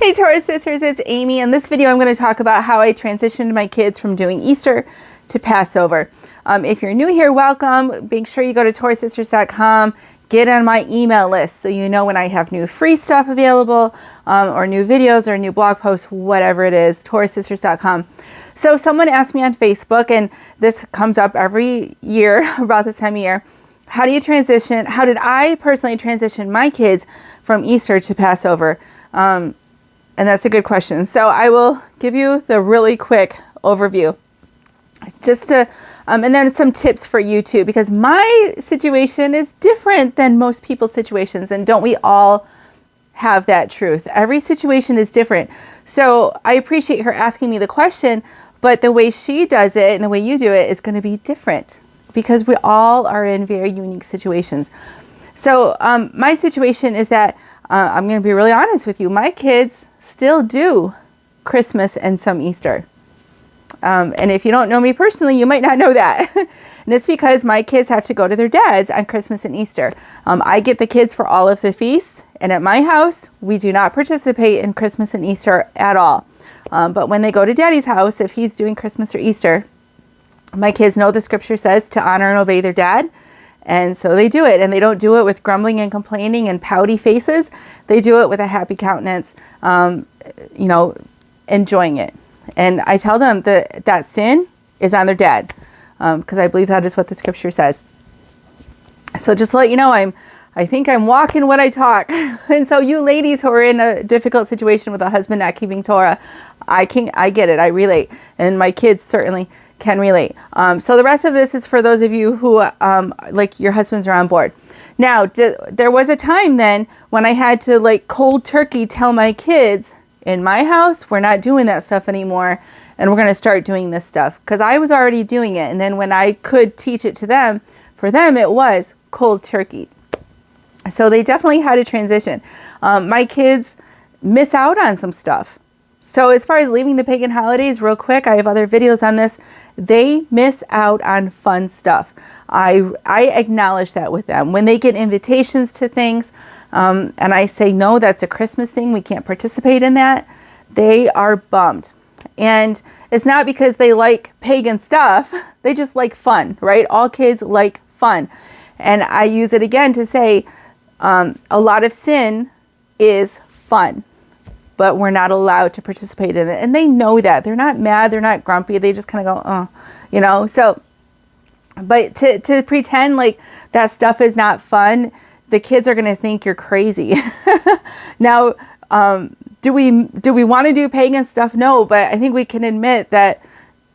Hey Torah sisters, it's Amy. In this video I'm going to talk about how I transitioned my kids from doing Easter to Passover. If you're new here, welcome. Make sure you go to TorahSisters.com, get on my email list so you know when I have new free stuff available, or new videos or new blog posts, whatever it is, TorahSisters.com. So someone asked me on Facebook, and this comes up every year about this time of year, how did I personally transition my kids from Easter to Passover? And that's a good question. So I will give you the really quick overview, just to, and then some tips for you too, because my situation is different than most people's situations. And don't we all have that truth? Every situation is different. So I appreciate her asking me the question, but the way she does it and the way you do it is going to be different because we all are in very unique situations. So my situation is that I'm going to be really honest with you. My kids still do Christmas and some Easter. And if you don't know me personally, you might not know that. And it's because my kids have to go to their dads on Christmas and Easter. I get the kids for all of the feasts. And at my house, we do not participate in Christmas and Easter at all. But when they go to daddy's house, if he's doing Christmas or Easter, my kids know the scripture says to honor and obey their dad. And so they do it, and they don't do it with grumbling and complaining and pouty faces. They do it with a happy countenance, enjoying it. And I tell them that sin is on their dad, because I believe that is what the scripture says. So just to let you know, I think I'm walking what I talk. And so you ladies who are in a difficult situation with a husband not keeping Torah, I get it. I relate. And my kids certainly can relate. So the rest of this is for those of you who, like your husbands are on board. Now, there was a time then when I had to cold turkey tell my kids, in my house, we're not doing that stuff anymore. And we're going to start doing this stuff because I was already doing it. And then when I could teach it to them, for them, it was cold turkey. So they definitely had a transition. My kids miss out on some stuff. So as far as leaving the pagan holidays, real quick, I have other videos on this. They miss out on fun stuff. I acknowledge that with them. When they get invitations to things, and I say, no, that's a Christmas thing, we can't participate in that, they are bummed. And it's not because they like pagan stuff, they just like fun, right? All kids like fun. And I use it again to say, a lot of sin is fun, but we're not allowed to participate in it. And they know that. They're not mad. They're not grumpy. They just kind of go, So, but to pretend like that stuff is not fun, the kids are going to think you're crazy. Now, do we want to do pagan stuff? No, but I think we can admit that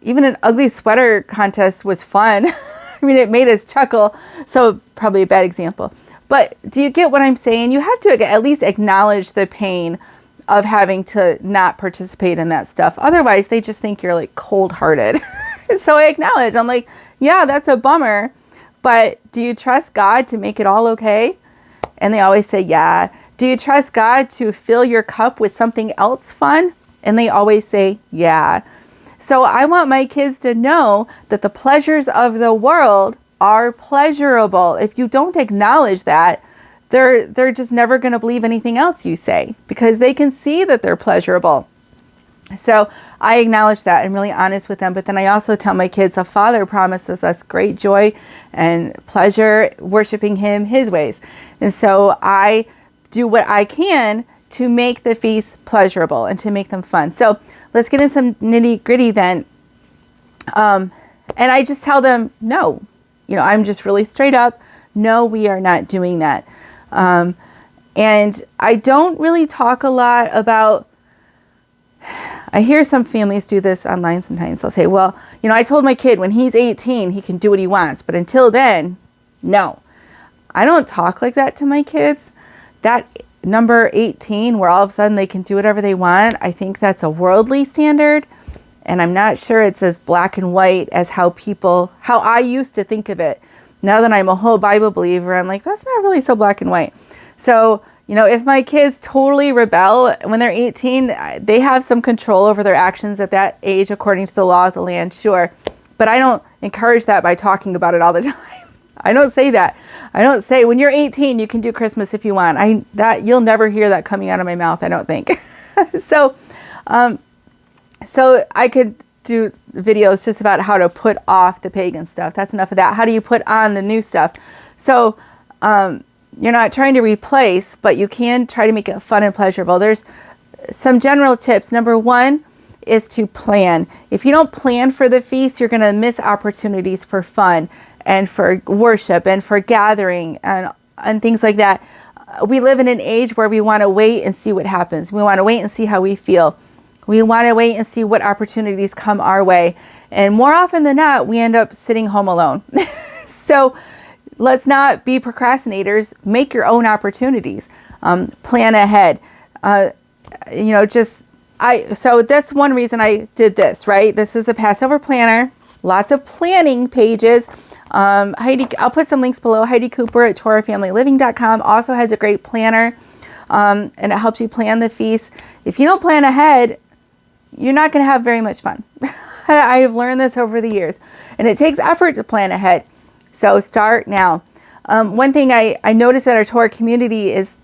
even an ugly sweater contest was fun. I mean, it made us chuckle. So probably a bad example. But do you get what I'm saying? You have to at least acknowledge the pain of having to not participate in that stuff. Otherwise, they just think you're cold-hearted. So I acknowledge, I'm like, yeah, that's a bummer, but do you trust God to make it all okay? And they always say, yeah. Do you trust God to fill your cup with something else fun? And they always say, yeah. So I want my kids to know that the pleasures of the world are pleasurable. If you don't acknowledge that, they're just never going to believe anything else you say because they can see that they're pleasurable. So I acknowledge that. I'm really honest with them. But then I also tell my kids, the Father promises us great joy and pleasure worshiping Him His ways. And so I do what I can to make the feast pleasurable and to make them fun. So let's get in some nitty gritty then. And I just tell them, no, I'm just really straight up. No, we are not doing that. And I don't really talk a lot about, I hear some families do this online sometimes. They'll say, well, I told my kid when he's 18, he can do what he wants. But until then, no. I don't talk like that to my kids. That number 18, where all of a sudden they can do whatever they want, I think that's a worldly standard. And I'm not sure it's as black and white as how I used to think of it. Now that I'm a whole Bible believer, I'm like, that's not really so black and white. So, if my kids totally rebel when they're 18, they have some control over their actions at that age, according to the law of the land, sure. But I don't encourage that by talking about it all the time. I don't say that. I don't say when you're 18, you can do Christmas if you want. You'll never hear that coming out of my mouth, I don't think. So, so I could do videos just about how to put off the pagan stuff. That's enough of that. How do you put on the new stuff? So, you're not trying to replace, but you can try to make it fun and pleasurable. There's some general tips. Number one is to plan. If you don't plan for the feast, you're going to miss opportunities for fun and for worship and for gathering and things like that. We live in an age where we want to wait and see what happens. We want to wait and see how we feel. We want to wait and see what opportunities come our way. And more often than not, we end up sitting home alone. So let's not be procrastinators. Make your own opportunities. Plan ahead. So that's one reason I did this, right? This is a Passover planner. Lots of planning pages. Heidi, I'll put some links below. Heidi Cooper at TorahFamilyLiving.com also has a great planner, and it helps you plan the feast. If you don't plan ahead, you're not going to have very much fun. I've learned this over the years, and it takes effort to plan ahead. So start now. One thing I noticed at our Torah community is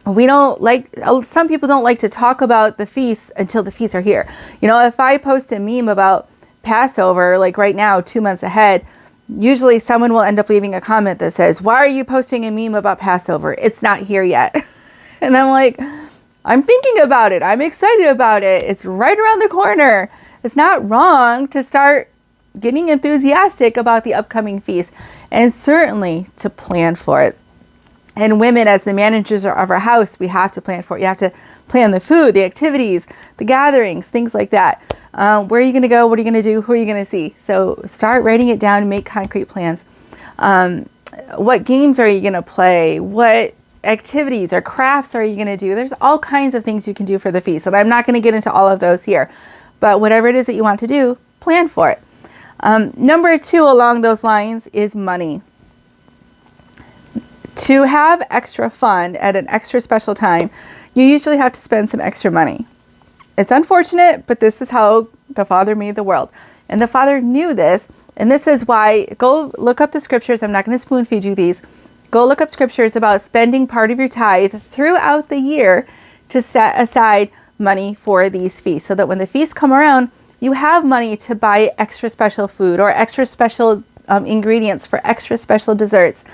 some people don't like to talk about the feasts until the feasts are here. If I post a meme about Passover, like right now, 2 months ahead, usually someone will end up leaving a comment that says, "Why are you posting a meme about Passover? It's not here yet." And I'm like, I'm thinking about it. I'm excited about it. It's right around the corner. It's not wrong to start getting enthusiastic about the upcoming feast, and certainly to plan for it. And women, as the managers of our house, we have to plan for it. You have to plan the food, the activities, the gatherings, things like that. Where are you going to go? What are you going to do? Who are you going to see? So start writing it down and make concrete plans. What games are you going to play? What activities or crafts are you going to do? There's all kinds of things you can do for the feast. And I'm not going to get into all of those here. But whatever it is that you want to do, plan for it. Number two along those lines is money. To have extra fun at an extra special time, you usually have to spend some extra money. It's unfortunate, but this is how the Father made the world. And the Father knew this, and this is why, go look up the scriptures. I'm not going to spoon feed you these. Go look up scriptures about spending part of your tithe throughout the year to set aside money for these feasts, so that when the feasts come around, you have money to buy extra special food or extra special ingredients for extra special desserts.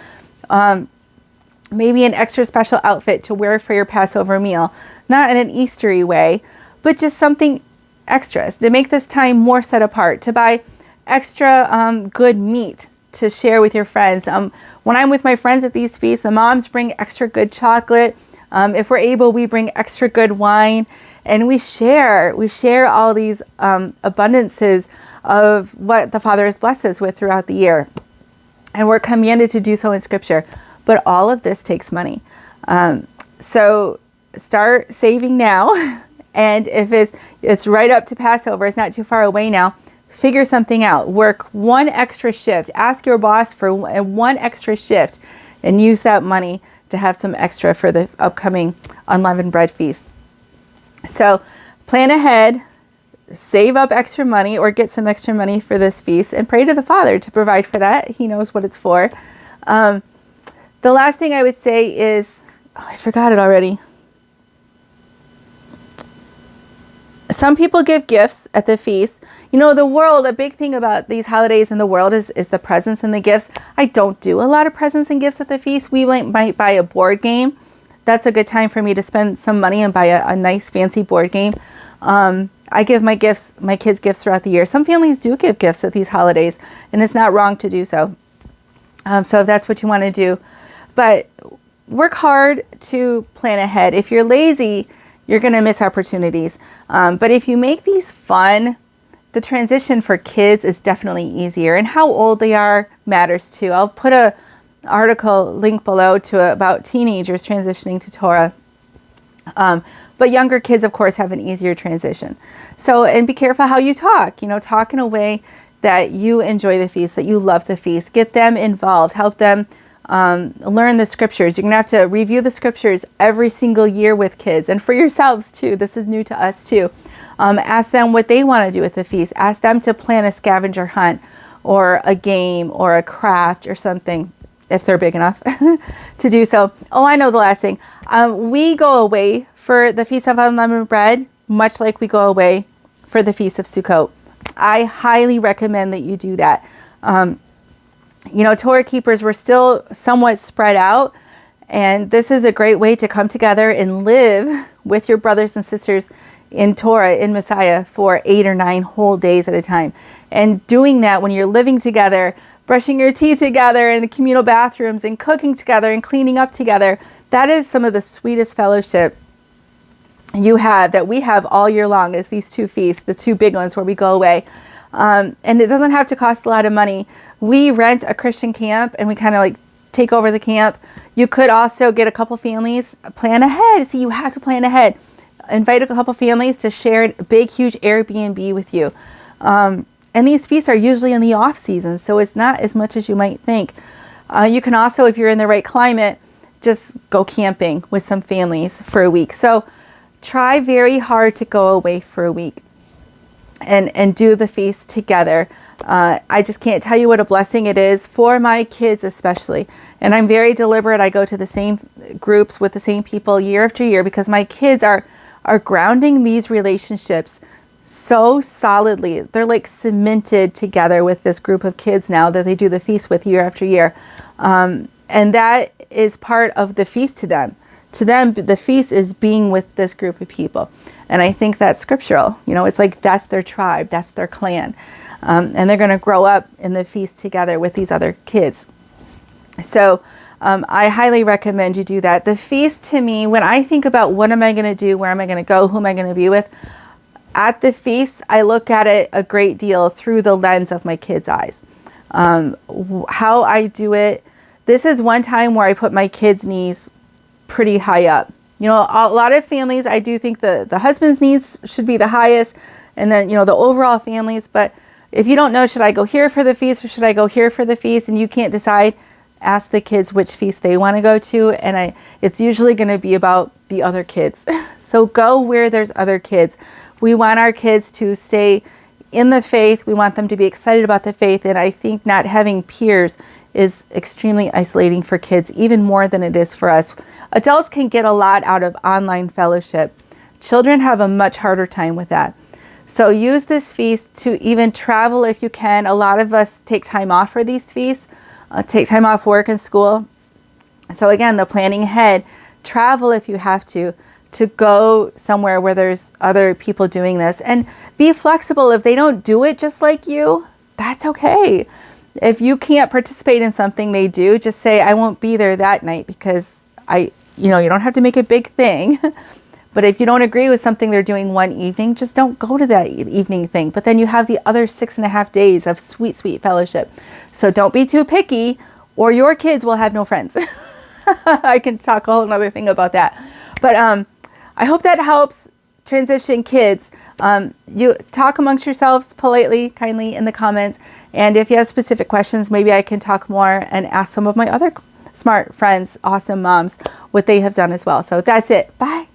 Maybe an extra special outfit to wear for your Passover meal. Not in an Eastery way, but just something extra to make this time more set apart, to buy extra good meat to share with your friends. When I'm with my friends at these feasts, the moms bring extra good chocolate. If we're able, we bring extra good wine, and we share all these abundances of what the Father has blessed us with throughout the year. And we're commanded to do so in Scripture. But all of this takes money. So start saving now. And if it's right up to Passover, it's not too far away now, figure something out. Work one extra shift. Ask your boss for one extra shift and use that money to have some extra for the upcoming unleavened bread feast. So plan ahead, save up extra money or get some extra money for this feast, and pray to the Father to provide for that. He knows what it's for. The last thing I would say is, I forgot it already. Some people give gifts at the feast. The world, a big thing about these holidays in the world is the presents and the gifts. I don't do a lot of presents and gifts at the feast. We might buy a board game. That's a good time for me to spend some money and buy a nice fancy board game. I give my kids gifts throughout the year. Some families do give gifts at these holidays, and it's not wrong to do so. So if that's what you want to do. But work hard to plan ahead. If you're lazy, you're going to miss opportunities. But if you make these fun, the transition for kids is definitely easier. And how old they are matters too. I'll put an article link below about teenagers transitioning to Torah. But younger kids, of course, have an easier transition. So, and be careful how you talk. Talk in a way that you enjoy the feast, that you love the feast. Get them involved. Help them learn the scriptures. You're going to have to review the scriptures every single year with kids, and for yourselves too. This is new to us too. Ask them what they want to do at the feast. Ask them to plan a scavenger hunt or a game or a craft or something, if they're big enough to do so. Oh, I know the last thing. We go away for the Feast of Unleavened Bread, much like we go away for the Feast of Sukkot. I highly recommend that you do that. Torah keepers were still somewhat spread out, and this is a great way to come together and live with your brothers and sisters in Torah, in Messiah, for 8 or 9 whole days at a time. And doing that when you're living together, brushing your teeth together in the communal bathrooms and cooking together and cleaning up together, that is some of the sweetest fellowship that we have all year long, is these 2 feasts, the 2 big ones where we go away. And it doesn't have to cost a lot of money. We rent a Christian camp and we kind of like take over the camp. You could also get a couple families, plan ahead. See, you have to plan ahead. Invite a couple families to share a big, huge Airbnb with you. And these feasts are usually in the off season, so it's not as much as you might think. You can also, if you're in the right climate, just go camping with some families for a week. So try very hard to go away for a week and do the feast together. I just can't tell you what a blessing it is for my kids especially. And I'm very deliberate. I go to the same groups with the same people year after year because my kids are grounding these relationships so solidly. They're like cemented together with this group of kids now that they do the feast with year after year. And that is part of the feast to them. To them, the feast is being with this group of people. And I think that's scriptural. It's like that's their tribe, that's their clan. And they're going to grow up in the feast together with these other kids. So I highly recommend you do that. The feast to me, when I think about what am I going to do, where am I going to go, who am I going to be with, at the feast, I look at it a great deal through the lens of my kids' eyes. How I do it, this is one time where I put my kids' needs pretty high up. A lot of families, I do think the husband's needs should be the highest, and then, the overall families. But if you don't know, should I go here for the feast or should I go here for the feast, and you can't decide, ask the kids which feast they want to go to. And it's usually going to be about the other kids. So go where there's other kids. We want our kids to stay in the faith. We want them to be excited about the faith. And I think not having peers is extremely isolating for kids, even more than it is for us. Adults can get a lot out of online fellowship. Children have a much harder time with that. So use this feast to even travel if you can. A lot of us take time off for these feasts, take time off work and school. So again, the planning ahead, travel if you have to go somewhere where there's other people doing this, and be flexible. If they don't do it just like you, that's okay. If you can't participate in something they do, just say, I won't be there that night because you don't have to make a big thing. But if you don't agree with something they're doing one evening, just don't go to that evening thing. But then you have the other 6.5 days of sweet, sweet fellowship. So don't be too picky or your kids will have no friends. I can talk a whole nother thing about that. But I hope that helps transition kids. You talk amongst yourselves politely, kindly in the comments. And if you have specific questions, maybe I can talk more and ask some of my other smart friends, awesome moms, what they have done as well. So that's it. Bye.